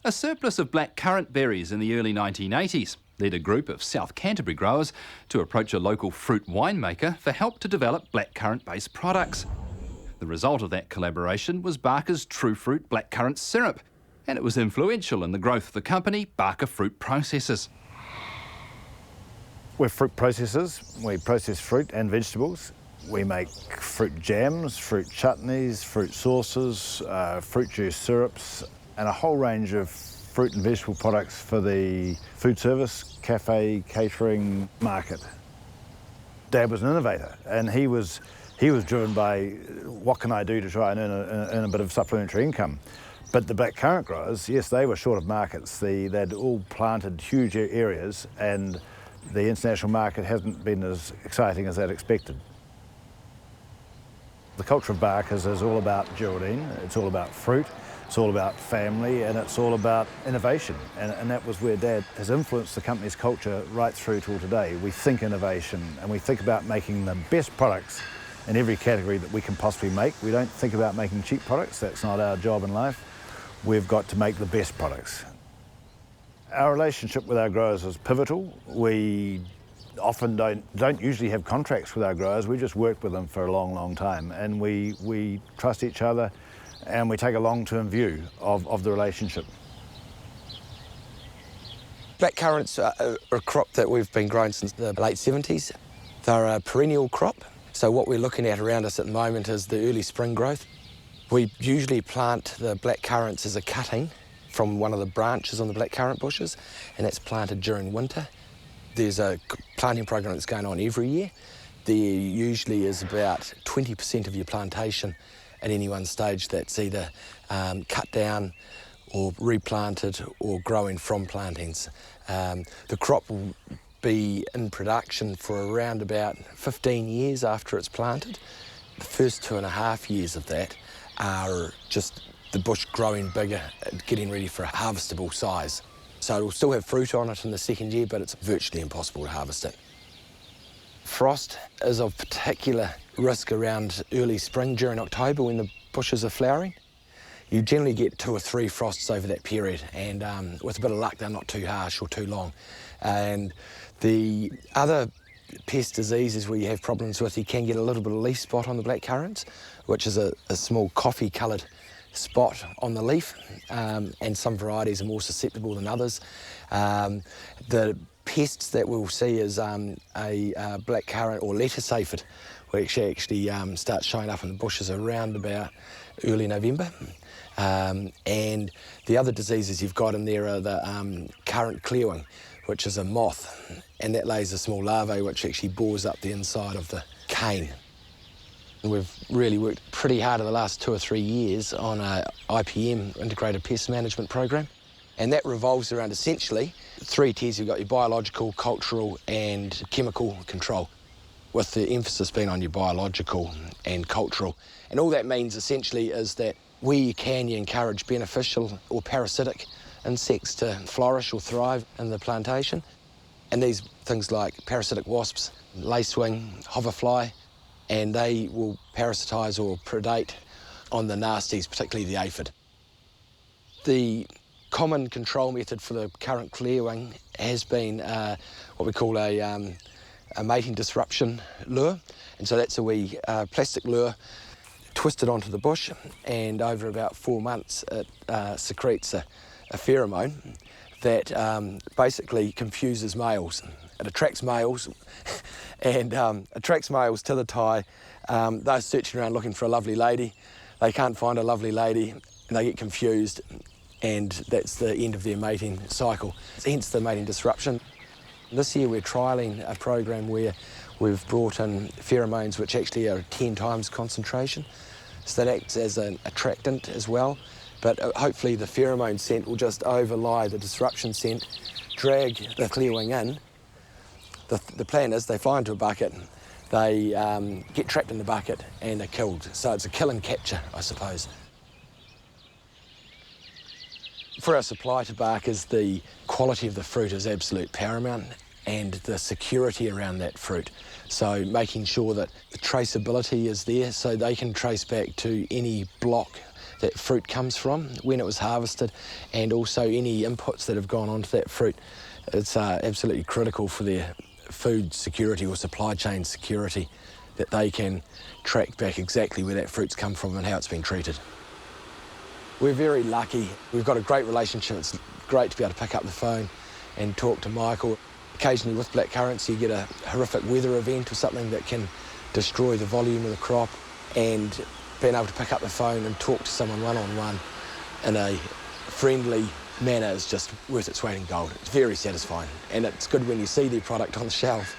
A surplus of blackcurrant berries in the early 1980s led a group of South Canterbury growers to approach a local fruit winemaker for help to develop blackcurrant-based products. The result of that collaboration was Barker's True Fruit blackcurrant syrup, and it was influential in the growth of the company Barker Fruit Processors. We're fruit processors. We process fruit and vegetables. We make fruit jams, fruit chutneys, fruit sauces, fruit juice syrups, and a whole range of fruit and vegetable products for the food service, cafe, catering market. Dad was an innovator, and he was driven by what can I do to try and earn a bit of supplementary income. But the blackcurrant growers, yes, they were short of markets. They'd all planted huge areas, and the international market hasn't been as exciting as they'd expected. The culture of Barker's is all about Geraldine, it's all about fruit, it's all about family, and it's all about innovation. And that was where Dad has influenced the company's culture right through till today. We think innovation, and we think about making the best products in every category that we can possibly make. We don't think about making cheap products, that's not our job in life. We've got to make the best products. Our relationship with our growers is pivotal. We often don't usually have contracts with our growers. We just work with them for a long, long time, and we trust each other, and we take a long-term view of the relationship. Blackcurrants are a crop that we've been growing since the late 70s. They're a perennial crop, so what we're looking at around us at the moment is the early spring growth. We usually plant the blackcurrants as a cutting from one of the branches on the blackcurrant bushes, and that's planted during winter. There's a planting program that's going on every year. There usually is about 20% of your plantation at any one stage that's either cut down or replanted or growing from plantings. The crop will be in production for around about 15 years after it's planted. The first 2.5 years of that are just the bush growing bigger, getting ready for a harvestable size. So it'll still have fruit on it in the second year, but it's virtually impossible to harvest it. Frost is of particular risk around early spring during October when the bushes are flowering. You generally get 2 or 3 frosts over that period, and with a bit of luck, they're not too harsh or too long. And the other pest diseases where you have problems with, you can get a little bit of leaf spot on the blackcurrants, which is a small coffee-coloured spot on the leaf, and some varieties are more susceptible than others. The pests that we'll see is a blackcurrant or lettuce aphid, which actually starts showing up in the bushes around about early November. And the other diseases you've got in there are the currant clearwing, which is a moth, and that lays a small larvae which actually bores up the inside of the cane. We've really worked pretty hard in the last 2 or 3 years on a IPM, Integrated Pest Management Program, and that revolves around essentially 3 tiers. You've got your biological, cultural and chemical control, with the emphasis being on your biological and cultural. And all that means essentially is that where you can, you encourage beneficial or parasitic insects to flourish or thrive in the plantation. And these things like parasitic wasps, lacewing, hoverfly, and they will parasitise or predate on the nasties, particularly the aphid. The common control method for the currant clearwing has been what we call a mating disruption lure. And so that's a wee plastic lure twisted onto the bush, and over about 4 months it secretes a pheromone that basically confuses males. It attracts males and attracts males to the tie. They're searching around looking for a lovely lady. They can't find a lovely lady, and they get confused, and that's the end of their mating cycle, hence the mating disruption. This year we're trialling a program where we've brought in pheromones which actually are 10 times concentration, so that acts as an attractant as well. But hopefully the pheromone scent will just overlie the disruption scent, drag the clearwing in. The plan is they fly into a bucket, they get trapped in the bucket and they're killed. So it's a kill and capture, I suppose. For our supply to Barker's, the quality of the fruit is absolute paramount, and the security around that fruit. So making sure that the traceability is there so they can trace back to any block that fruit comes from, when it was harvested, and also any inputs that have gone onto that fruit. It's absolutely critical for their food security or supply chain security that they can track back exactly where that fruit's come from and how it's been treated. We're very lucky. We've got a great relationship. It's great to be able to pick up the phone and talk to Michael. Occasionally with Blackcurrants you get a horrific weather event or something that can destroy the volume of the crop, and being able to pick up the phone and talk to someone one-on-one in a friendly manner is just worth its weight in gold. It's very satisfying, and it's good when you see their product on the shelf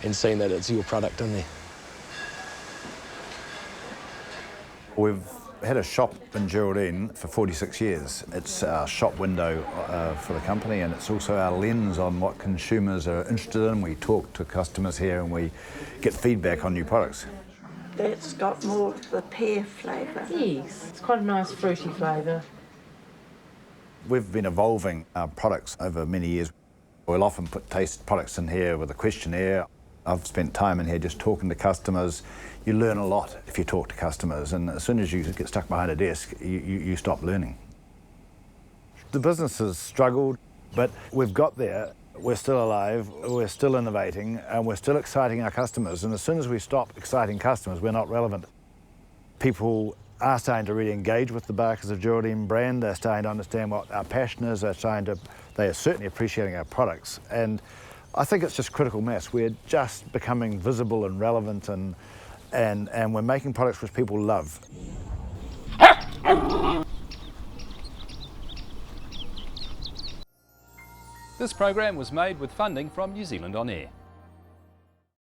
and seeing that it's your product in there. We've had a shop in Geraldine for 46 years. It's our shop window for the company, and it's also our lens on what consumers are interested in. We talk to customers here and we get feedback on new products. It's got more of the pear flavour. Yes, it's quite a nice fruity flavour. We've been evolving our products over many years. We'll often put taste products in here with a questionnaire. I've spent time in here just talking to customers. You learn a lot if you talk to customers, and as soon as you get stuck behind a desk, you stop learning. The business has struggled, but we've got there. We're still alive, we're still innovating, and we're still exciting our customers. And as soon as we stop exciting customers, we're not relevant. People are starting to really engage with the Barkers of Geraldine brand. They're starting to understand what our passion is. They are certainly appreciating our products. And I think it's just critical mass. We're just becoming visible and relevant, and we're making products which people love. This program was made with funding from New Zealand On Air.